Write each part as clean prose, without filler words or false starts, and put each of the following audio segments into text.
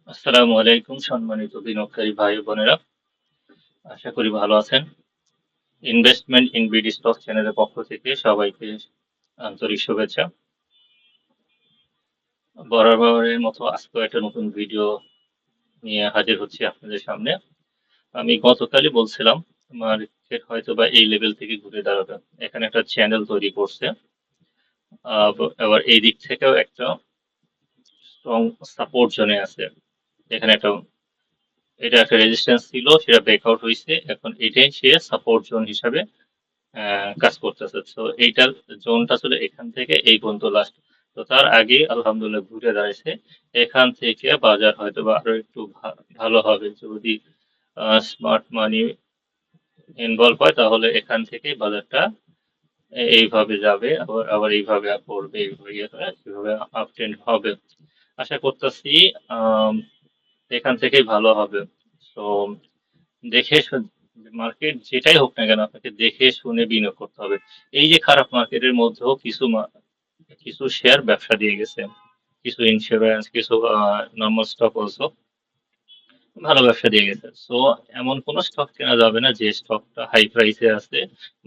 আসসালামু আলাইকুম সম্মানিত বিনিয়োগকারী ভাই ও বোনেরা, আশা করি ভালো আছেন। ইনভেস্টমেন্ট ইন বিডি স্টক চ্যানেলের পক্ষ থেকে সবাইকে আন্তরিক শুভেচ্ছা। বরাবরের মতো আজকেও একটা নতুন ভিডিও নিয়ে হাজির হচ্ছি আপনাদের সামনে। আমি গতকালই বলছিলাম মার্কেট হয়তোবা এই লেভেল থেকে ঘুরে দাঁড়াবে। এখানে একটা চ্যানেল তৈরি করছে। আবার এই দিক থেকেও একটা স্ট্রং সাপোর্ট জোনে আছে। এখানে এটা একটা রেজিস্ট্যান্স ছিল, সেটা ব্রেকআউট হইছে। এখন এটাই সে সাপোর্ট জোন হিসাবে কাজ করতেছে। তো এইটার জোনটা ছিল এখান থেকে এই পর্যন্ত লাস্ট। তো তার আগে আলহামদুলিল্লাহ ঘুরে দাঁড়াইছে। এখান থেকে বাজার হয়তোবা আরো একটু ভালো হবে যদি স্মার্ট মানি ইনভলভ হয়, তাহলে এখান থেকেই বাজারটা এইভাবে যাবে, আবার আবার এইভাবে পড়বে, এইভাবে ইয়ে করে সেভাবে আপ ট্রেন্ড হবে। আশা করতেছি আম, এখান থেকেই ভালো হবে। তো দেখে মার্কেট যেটাই হোক না কেন আপনাকে দেখে শুনে বিনিয়োগ করতে হবে। এই যে খারাপ মার্কেটের মধ্যেও কিছু শেয়ার ব্যবসা দিয়ে গেছে, কিছু ইন্স্যুরেন্স, কিছু নর্মাল স্টক অলসো ভালো ব্যবসা দিয়ে গেছে। সো এমন কোনো স্টক কেনা যাবে না যে স্টকটা হাই প্রাইসে আছে,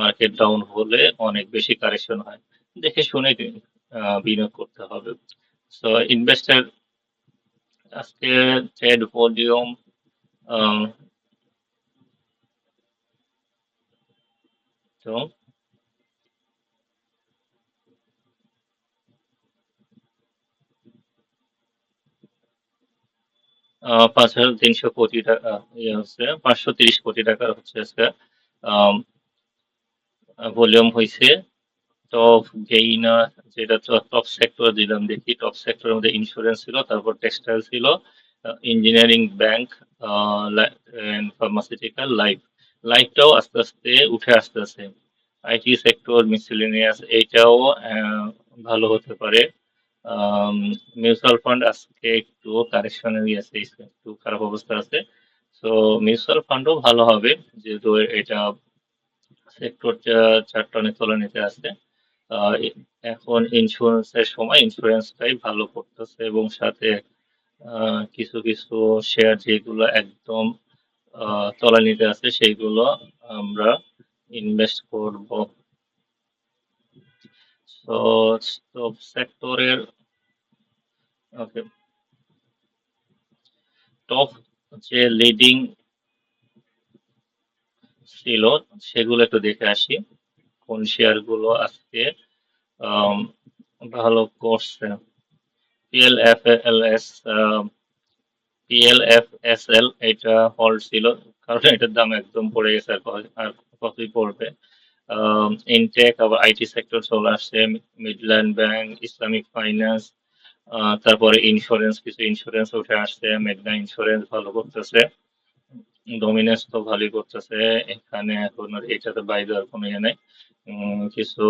মার্কেট ডাউন হলে অনেক বেশি কারেকশন হয়। দেখে শুনে বিনিয়োগ করতে হবে। সো ইনভেস্টার আজকে ট্রেড ভলিউম তো 5,300 কোটি টাকা, ইয়ে হচ্ছে 530 কোটি টাকার হচ্ছে আজকে ভলিউম হয়েছে। টপ গেইনার, যেটা টপ সেক্টর দিলাম, দেখি টপ সেক্টরের মধ্যে ইন্স্যুরেন্স ছিল, তারপর টেক্সটাইল ছিল, ইঞ্জিনিয়ারিং, ব্যাংক, ফার্মাসিউটিক্যাল, লাইফটাও আস্তে আস্তে উঠে আসতেছে। আইটি সেক্টর, মিসেলেনিয়াস, এইটাও ভালো হতে পারে। মিউচুয়াল ফান্ড আজকে একটু কারেকশনে গিয়েছে, একটু খারাপ অবস্থা আছে। তো মিউচুয়াল ফান্ডও ভালো হবে, যেহেতু এটা সেক্টর চারটা অনেক তলানিতে আছে। এখন ইন্স্যুরেন্সের সময় ইন্স্যুরেন্সটাই ভালো করতেছে, এবং সাথে কিছু কিছু শেয়ার যেগুলো একদম তলানিতে আছে সেইগুলো আমরা ইনভেস্ট করব। তো স্টক সেক্টরের ওকে, টপ যে লিডিং ছিল সেগুলো একটু দেখে আসি, কোন শেয়ার গুলো আজকে আম, ভালো করছে। পিএলএফএলএস, পিএলএফএসএল এটা হোল্ড ছিল, কারণ এটার দাম একদম পড়ে গেছে। আর কতই পড়বে। ইনটেক, আবার আইটি সেক্টর চলে আসছে, মিডল্যান্ড ব্যাংক, ইসলামিক ফাইন্যান্স, তারপরে ইন্স্যুরেন্স, কিছু ইন্স্যুরেন্স উঠে আসছে, মেঘনা ইন্স্যুরেন্স ভালো করতেছে, ডমিনেন্স তো ভালোই করতেছে। এখানে এখন আর এটাতে বাই দেওয়ার কোনো ইয়ে নেই। কিছু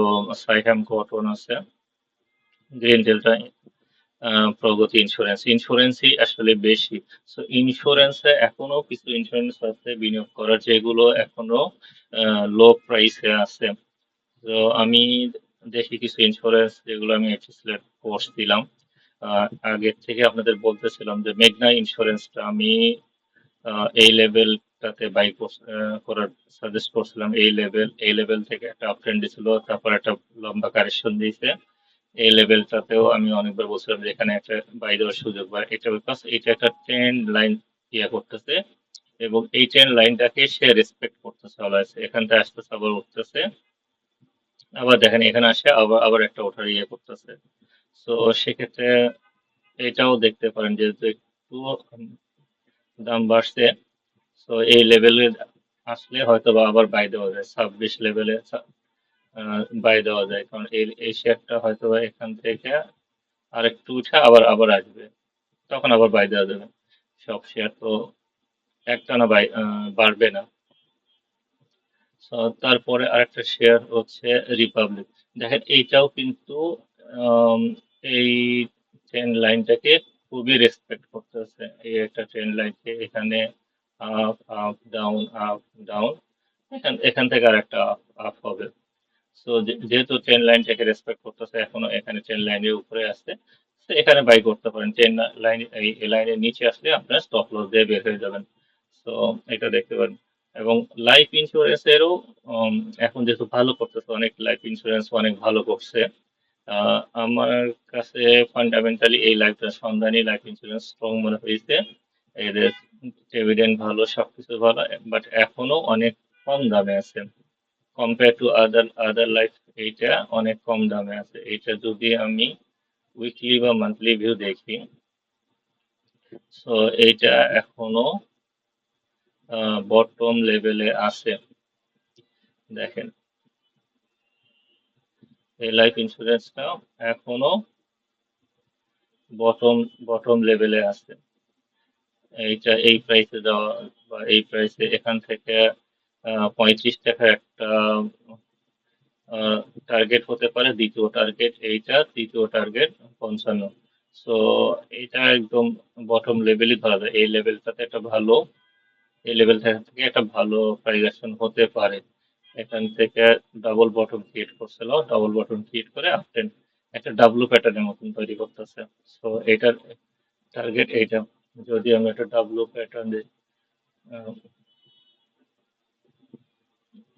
সাইহ্যাম কটন আছে, গ্রিন ডেল্টা, প্রগতি ইন্স্যুরেন্স, ইন্স্যুরেন্সই আসলে বেশি। সো ইন্স্যুরেন্সে এখনো কিছু ইন্স্যুরেন্স আছে বিনিয়োগ করার, যেগুলো এখনো লো প্রাইসে আছে। তো আমি দেখি কিছু ইন্স্যুরেন্স যেগুলো আমি সিলেক্ট করছিলাম। আগের থেকে আপনাদের বলতেছিলাম যে মেঘনা ইন্স্যুরেন্সটা আমি এই লেভেলটাতে করার সাজেস্ট করছিলাম। এই লেভেল থেকে একটা আপ ট্রেন্ড দিছিল, তারপর একটা লম্বা কারেকশন দিয়েছে। এই লেভেলটাতেও আমি অনেকবার বলছিলাম যে এখানে একটা বাই দেওয়ার সুযোগ, বা এটা বিকজ এটা একটা ট্রেন্ড লাইন ইয়ে করতেছে, এবং এই ট্রেন্ড লাইনটাকে সে রেসপেক্ট করতেছে অলওয়েজ। এখান থেকে আসতেছে, আবার উঠতেছে, আবার দেখেন এখানে আসে, আবার আবার একটা ওঠার ইয়ে করতেছে। তো সেক্ষেত্রে এটাও দেখতে পারেন, যেহেতু একটু দাম বাড়ছে। তো এই লেভেলে আসলে হয়তো বা আবার বাই দেওয়া যায়, 26 লেভেলে বাই দেওয়া যায়, কারণ এই শেয়ারটা হয়তো বা এখান থেকে আরেকটু উঠে আবার আবার আসবে, তখন আবার বাই দেওয়া যাবে। সব শেয়ার তো একটানা বাড়বে না। So, তারপরে আরেকটা শেয়ার হচ্ছে রিপাবলিক। দেখেন এইটাও কিন্তু আম, এই ট্রেন্ড লাইনটাকে খুবই রেসপেক্ট করতেছে। এই একটা ট্রেন্ড লাইনকে এখানে up up down, up down, এখান এখান থেকে আর একটা আপ আপ হবে। সো যেহেতু ট্রেন লাইনটাকে রেসপেক্ট করতেছে, এখনো এখানে ট্রেন লাইনের উপরে আছে, তো এখানে বাই করতে পারেন। ট্রেন লাইন এই লাইনের নিচে আসলে আপনার স্টপ লস দিয়ে বের হয়ে যাবেন। তো এটা দেখতে পারেন। এবং লাইফ ইন্স্যুরেন্সেরও এখন যেহেতু ভালো করতেছে, অনেক লাইফ ইন্স্যুরেন্স অনেক ভালো করছে। আমার কাছে ফান্ডামেন্টালি এই লাইফটা সন্ধানী লাইফ ইন্স্যুরেন্স স্ট্রং মনে হয়েছে। এদের ডিভিডেন্ড ভালো, সবকিছু ভালো, বাট এখনো অনেক কম দামে আছে কম্পেয়ার টু আদার লাইফ। এইটা অনেক কম দামে আছে। এইটা যদি আমি উইকলি বা মান্থলি ভিউ দেখি, সো এইটা এখনো বটম লেভেলে আছে। দেখেন, এই লাইফ ইন্স্যুরেন্সটা এখনো বটম বটম লেভেলে আছে। এইটা এই প্রাইসে দেওয়া বা এই প্রাইসে এখান থেকে 35 টাকা একটা টার্গেট হতে পারে, দ্বিতীয় টার্গেট এইটা, তৃতীয় টার্গেট 55। সো এটা একদম বটম লেভেলই ধরা যায়। এই লেভেলটাতে একটা ভালো, এই লেভেল থেকে একটা ভালো প্রাইস অ্যাকশন হতে পারে। এখান থেকে ডাবল বটম ক্রিয়েট করছিল, ডাবল বটম ক্রিয়েট করে আপটেন একটা ডাব্লু প্যাটার্নের মতন তৈরি করতেছে। সো এটার টার্গেট এইটা। যদি আমি একটা ডাব্লু প্যাটার্ন দিই, আহ,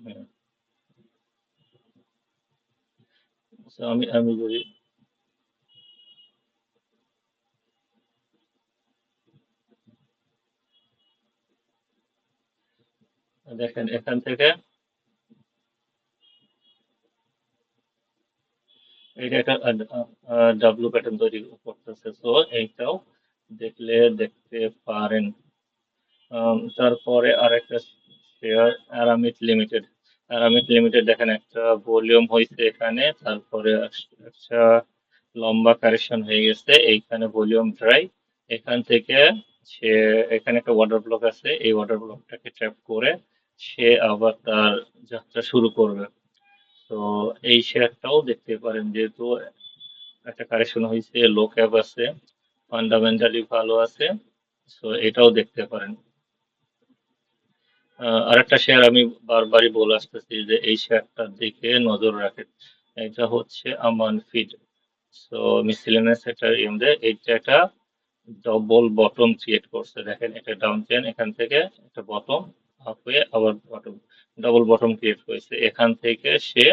হুম, so আমি আমি যদি দেখেন এখান থেকে, এটা একটা ডাব্লু প্যাটার্ন তৈরি করতেছে। তো এইটাও দেখতে পারেন। তারপরে আরেকটা share Aramit limited. Aramit limited দেখেন একটা ভলিউম হয়েছে এখানে, তারপরে একটা লম্বা কারেকশন হয়ে গেছে, এইখানে ভলিউম ড্রাই। এখান থেকে সে, এখানে একটা ওয়াটার ব্লক আছে, এই ওয়াটার ব্লকটাকে ট্র্যাপ করে সে আবার তার যাত্রা শুরু করবে। তো এই শেয়ারটাও দেখতে পারেন, যেহেতু একটা কারেকশন হয়েছে, লো ক্যাপ আছে, ফান্ডামেন্টালি ভালো আছে। সো এটাও দেখতে পারেন। আরেকটা শেয়ার আমি বারবারই বলে আসতেছি যে এই শেয়ারটার দিকে নজর রাখেন। এটা হচ্ছে আমান ফিড। সো মিসেলেনিয়াস একটা ইন্ডে, এইটা একটা ডবল বটম ক্রিয়েট করছে। দেখেন এটা ডাউন চেন, এখান থেকে একটা বটম, আপ হয়ে আবার বটম, ডবল বটম ক্রিয়েট করেছে। এখান থেকে সে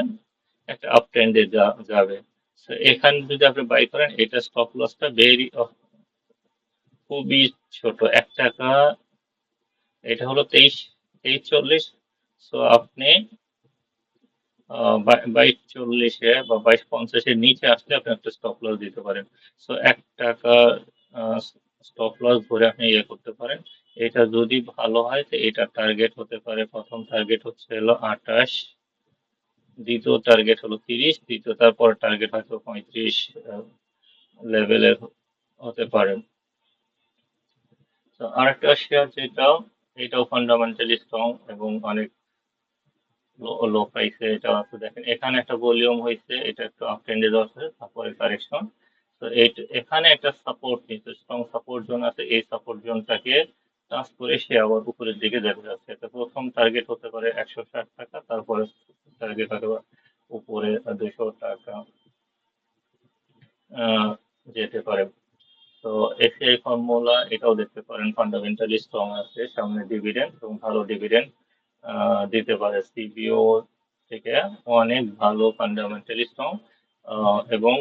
একটা আপ ট্রেন্ডে যাবে। So এখানে যদি আপনি বাই করেন, এটা স্টপ লসটা খুবই ছোট, 1 টাকা। এটা হলো 23 23 40। সো আপনি 22 40-এ বা 22 50-এর নিচে আসলে আপনি একটা স্টপ লস দিতে পারেন। সো 1 টাকা স্টপ লস ধরে আপনি ইয়ে করতে পারেন। এটা যদি ভালো হয় তো এটা টার্গেট হতে পারে, প্রথম টার্গেট হচ্ছে হলো 28, দ্বিতীয় টার্গেট হলো 30, তৃতীয় তারপর টার্গেট হয়তো 35 লেভেলের হতে পারে। তো আরেকটা শেয়ার যেটা, এটাও ফান্ডামেন্টালি স্ট্রং এবং অনেক লো লো প্রাইসে এটা আছে। দেখেন এখানে একটা ভলিউম হয়েছে, এটা একটু আপ ট্রেন্ডে যাচ্ছে, তারপরে কারেকশন। তো এখানে একটা সাপোর্ট নিচ্ছে, স্ট্রং সাপোর্ট জোন আছে, এই সাপোর্ট জোনটাকে টাচ করে সে আবার উপরের দিকে যেতে যাচ্ছে। তো প্রথম টার্গেট হতে পারে 160 টাকা, তারপরে টার্গেট হতে পারে উপরে 200 টাকা আহ, যেতে পারে। তো এসিআই ফর্মুলা এটাও দেখতে পারেন, ফান্ডামেন্টালি স্ট্রং আছে, সামনে ডিভিডেন্ড এবং ভালো ডিভিডেন্ড দিতে পারে। সিবিও থেকে অনেক ভালো, ফান্ডামেন্টালি স্ট্রং এবং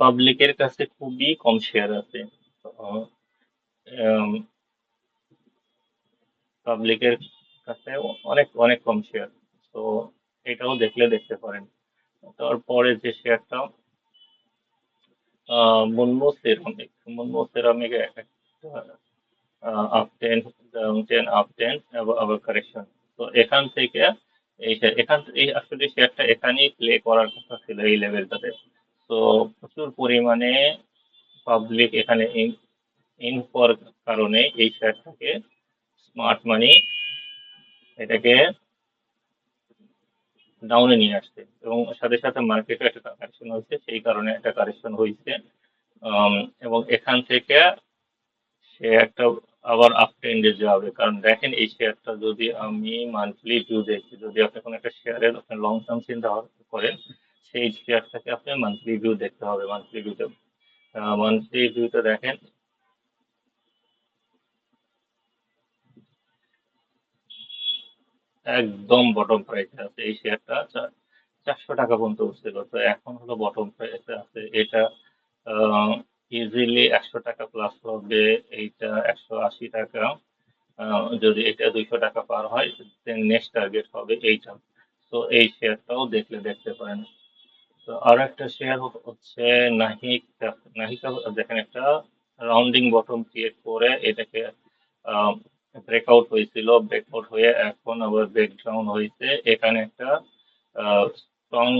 পাবলিকের কাছে খুবই কম শেয়ার আছে। পাবলিকের কাছে অনেক অনেক কম শেয়ার। তো এটাও দেখতে পারেন। তারপরে যে শেয়ারটা মুনমো সেরামিক, মুনমো সেরামিক একটা up ten, down ten, up ten, আবার কারেকশন। তো এখান থেকে এই আসলে শেয়ারটা এখানেই প্লে করার কথা ছিল, এই লেভেলটাতে। তো প্রচুর পরিমাণে পাবলিক এখানে ইন হওয়ার কারণে এই শেয়ারটাকে স্মার্ট মানি এটাকে ডাউনে নিয়ে আসছে, এবং সাথে সাথে মার্কেটে একটা কারেকশন হয়েছে, সেই কারণে একটা কারেকশন হয়েছে। আম, এবং এখান থেকে সে একটা আবার আপ ট্রেন্ডে যাবে। কারণ দেখেন এই শেয়ারটা যদি আমি মান্থলি ভিউ দেখি, যদি আপনি কোনো একটা শেয়ারের আপনি লং টার্ম চিন্তা করেন, সেই শেয়ারটাকে আপনি মান্থলি ভিউ দেখতে হবে। মান্থলি ভিউতে দেখেন একদম বটম প্রাইসে আছে এই শেয়ারটা। 400 টাকা পর্যন্ত উঠছিল, তো এখন হলো বটম প্রাইসে আছে এটা। ইজিলি 100 টাকা প্লাস হবে এইটা, 180 টাকা। যদি এটা 200 টাকা পার হয়, দেন নেক্সট টার্গেট হবে এইটা। তো এই শেয়ারটাও দেখতে পারেন। তো আর একটা শেয়ার হচ্ছে নাহিকা। নাহিকা দেখেন একটা রাউন্ডিং বটম ক্রিয়েট করে এটাকে ব্রেকআউট হয়েছিল, ব্রেকআউট হয়ে এখন আবার ব্রেক ডাউন হয়েছে। এখানে একটা স্ট্রং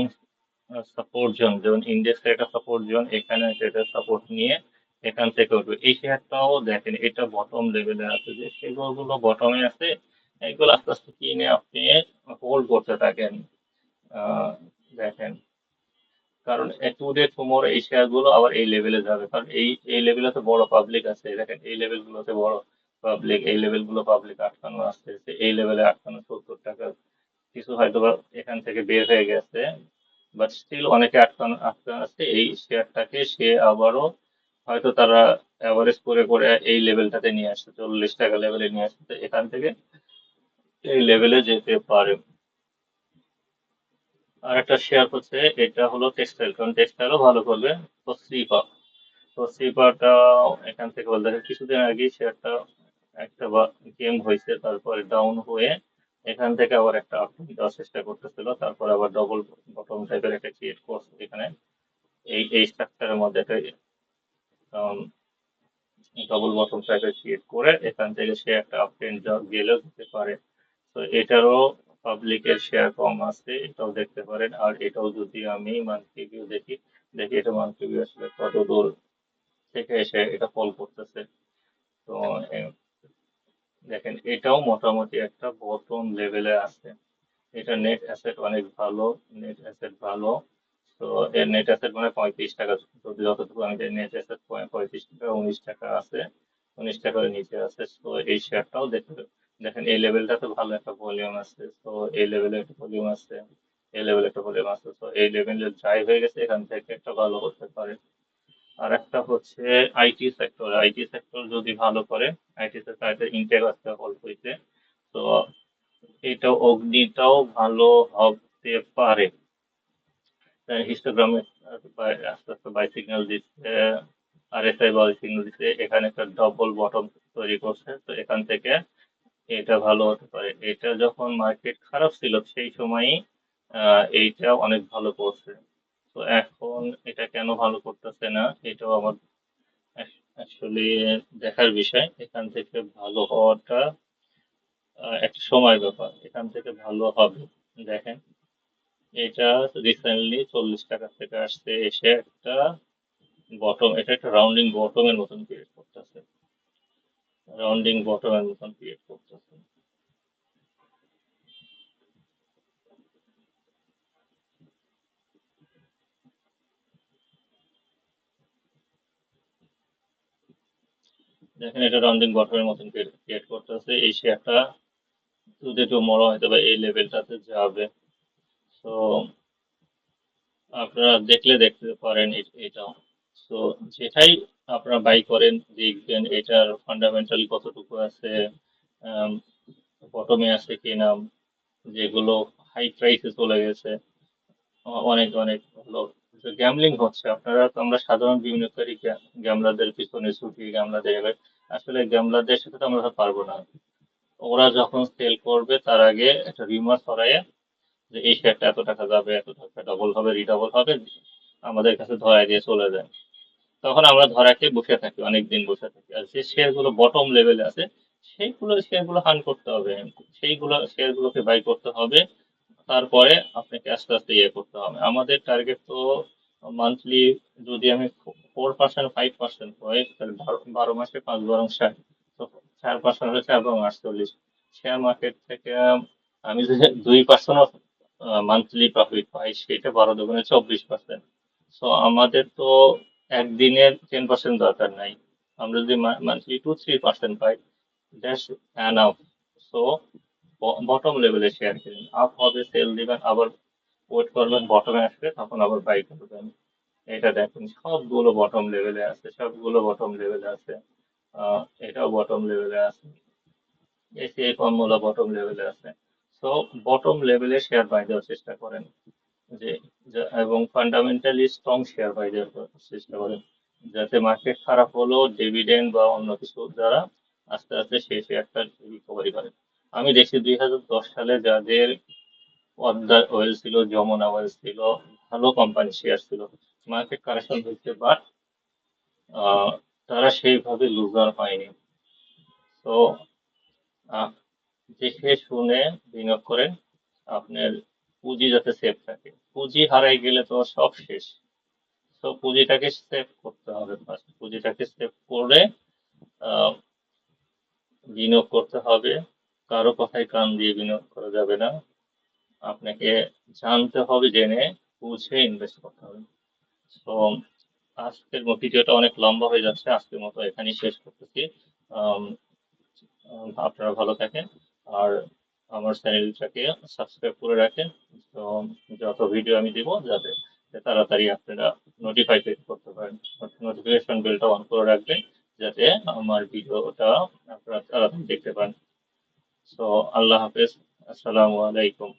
সাপোর্ট জোন, যেমন ইন্ডেক্সের একটা সাপোর্ট জোন, এখানে সেটা সাপোর্ট নিয়ে এখান থেকে উঠবে। এই শেয়ারটাও দেখেন এটা বটম লেভেলে আছে, যে সেগুলো বটমে আছে, এগুলো আস্তে আস্তে কিনে আপনি হোল্ড করতে থাকেন। আহ, দেখেন, কারণ টুডে টুমোরো এই শেয়ার গুলো আবার এই লেভেলে যাবে, কারণ এই লেভেলে তো বড় পাবলিক আছে। দেখেন এই লেভেল গুলোতে বড় পাবলিক, এই লেভেল গুলো পাবলিক আটকানো আসছে, এই লেভেলে আটকানো 70 টাকা। কিছু হয়তো বা এখান থেকে বের হয়ে গেছে, বাট স্টিল অনেকে আটকানো আছে এই শেয়ারটাকে। সে আবারও হয়তো তারা অ্যাভারেজ করে করে এই লেভেলটাতে নিয়ে আসছে, 40 টাকা লেভেলে নিয়ে আসছে, তো এখান থেকে এই লেভেলে যেতে পারে। আর একটা শেয়ার হচ্ছে, এটা হলো টেক্সটাইল, কারণ টেক্সটাইলও ভালো করবে। তো শ্রীপা, তো শ্রীপাটা এখান থেকে বলতে গেলে কিছুদিন আগে শেয়ারটা একটা গেম হয়েছে, তারপরে ডাউন হয়ে এখান থেকে আবার একটা আপ দেওয়ার চেষ্টা করতেছিল, তারপর আবার ডবল বটম টাইপের একটা ক্রিয়েট করছে এখানে। এই স্ট্রাকচারের মধ্যে একটা ডবল বটম টাইপের ক্রিয়েট করে এখান থেকে সে একটা আপ ট্রেন্ড গেলেও যেতে পারে। তো এটারও পাবলিকের শেয়ার কম আছে, এটাও দেখতে পারেন। আর এটাও যদি আমি মান্থলি ভিউ দেখি, দেখি এটা মান্থলি ভিউ আসলে কত দূর থেকে এসে এটা ফল করতেছে। তো এ, দেখেন এটাও মোটামুটি একটা বটম লেভেলে আছে। এটা নেট অ্যাসেট অনেক ভালো, নেট অ্যাসেট ভালো। তো এর নেট অ্যাসেট মানে 35 টাকা, যদি যতটুকু আমি জানি নেট অ্যাসেট 35 টাকা, 19 টাকা আছে, 19 টাকার নিচে আছে। তো এই শেয়ারটাও দেখেন এই লেভেলটাতে ভালো একটা ভলিউম আছে, তো এই লেভেলে একটা ভলিউম আছে, এই লেভেলে একটা ভলিউম আছে, তো এই লেভেলে ড্রাইভ হয়ে গেছে, এখান থেকে একটা ভালো করতে পারে। আর একটা হচ্ছে আইটি সেক্টর, আইটি সেক্টর যদি ভালো করে, আইটি সেক্টর ইনটেক আসতে অল্প হইতে, তো এটা অগ্নিটাও ভালো হতে পারে। হিস্টোগ্রামে আস্তে আস্তে বাই সিগন্যাল দিচ্ছে, আরএসআই বাই সিগন্যাল দিচ্ছে, এখানে একটা ডবল বটম তৈরি করছে, তো এখান থেকে এটা ভালো হতে পারে। এটা যখন মার্কেট খারাপ ছিল সেই সময়ই এইটা অনেক ভালো করছে। তো এখন এটা কেন ভালো করতেছে না, এটাও আমার আসলে দেখার বিষয়। এখান থেকে ভালো হওয়াটা একটা সময় ব্যাপার, এখান থেকে ভালো হবে। দেখেন এটা রিসেন্টলি 40 টাকা থেকে আসছে, এসে একটা বটম, এটা একটা রাউন্ডিং বটমের মতন ক্রিয়েট করতেছে, রাউন্ডিং বটমের মতন ক্রিয়েট করতেছে। দেখেন এটা রাউন্ডিং বটমের মতন ক্রিয়েট করতেছে, এই শেয়ারটা টুডে টুমরো হয়তো বা এই লেভেলটাতে যাবে। তো আপনারা দেখতে পারেন এটাও। তো যেটাই আপনারা বাই করেন, দেখবেন এটার ফান্ডামেন্টাল কতটুকু আছে, বটমে আছে কিনা, যেগুলো হাই প্রাইসে চলে গেছে, অনেক অনেক হলো গ্যামলিং হচ্ছে। আপনারা তো, আমরা সাধারণ বিনিয়োগকারী গ্যামলারদের পিছনে ছুটি, গ্যামলারদের আসলে গ্যামলারদের সাথে তো আমরা পারবো না। ওরা যখন সেল করবে তার আগে একটা রিমার ছড়ায় যে এই শেয়ারটা এত টাকা যাবে, এত টাকা ডবল হবে, রিডবল হবে, আমাদের কাছে ধরায় দিয়ে চলে যায়। তখন আমরা ধরাকে বসে থাকি, অনেকদিন বসে থাকি। আর যে শেয়ার গুলো বটম লেভেলে আছে, সেইগুলো শেয়ার গুলো হান করতে হবে, সেইগুলো শেয়ার গুলোকে বাই করতে হবে। তারপরে আপনাকে আস্তে আস্তে ইয়ে করতে হবে। আমাদের টার্গেট তো মান্থলি, যদি আমি 4%, 5% হয়, তাহলে 12 মাসে 5 12 ষাট, তো 4% হলে 4 এবং 48। শেয়ার মার্কেট থেকে আমি যদি 2% মান্থলি প্রফিট পাই, সেটা 12 দুগুণে 24%। সো আমাদের তো একদিনের 10% দরকার নাই। আমরা যদি monthly 2-3% pi, that's enough. So bottom লেভেলে শেয়ার কিনুন, আপ হবে সেল দিবেন, আবার ওয়েট করবেন বটমে আসবে, তখন আবার বাই করবেন। এটা দেখুন সবগুলো বটম লেভেলে আছে, সবগুলো বটম লেভেলে আছে। এটাও বটম লেভেলে আছে, এসিআই ফর্মুলা বটম লেভেলে আছে। সো বটম লেভেলে শেয়ার বাই দেওয়ার চেষ্টা করেন, যে এবং ফান্ডামেন্টালি স্ট্রং শেয়ার বাই দেওয়ার চেষ্টা করেন, যাতে মার্কেট খারাপ হলেও ডিভিডেন্ড বা অন্য কিছু দ্বারা আস্তে আস্তে সেই শেয়ারটা রিকভারি করে। আমি দেখছি 2010 সালে যাদের পদ্মা অয়েল ছিল, যমুনা অয়েল ছিল, ভালো কোম্পানি শেয়ার ছিল, মার্কেট কারেকশন হচ্ছে, বাট তারা সেইভাবে লুজার হয়নি। তো দেখে শুনে বিনিয়োগ করেন, আপনার পুঁজি যাতে সেফ থাকে। পুঁজি হারাই গেলে তো সব শেষ। তো পুঁজিটাকে সেভ করতে হবে, ফার্স্ট পুঁজিটাকে সেভ করে আহ, বিনিয়োগ করতে হবে। কারো কথায় কান দিয়ে বিনিয়োগ করা যাবে না, আপনাকে জানতে হবে, জেনে বুঝে ইনভেস্ট করতে হবে। তো আজকের ভিডিওটা অনেক লম্বা হয়ে যাচ্ছে, আজকের মতো এখানেই শেষ করতেছি। আম, আপনারা ভালো থাকেন, আর আমার চ্যানেলটাকে সাবস্ক্রাইব করে রাখেন। তো যত ভিডিও আমি দিব, যাতে তাড়াতাড়ি আপনারা নোটিফাই করতে পারেন, নোটিফিকেশন বেলটা অন করে রাখবেন, যাতে আমার ভিডিওটা আপনারা তাড়াতাড়ি দেখতে পান। তো আল্লাহ হাফেজ, আসসালামু আলাইকুম।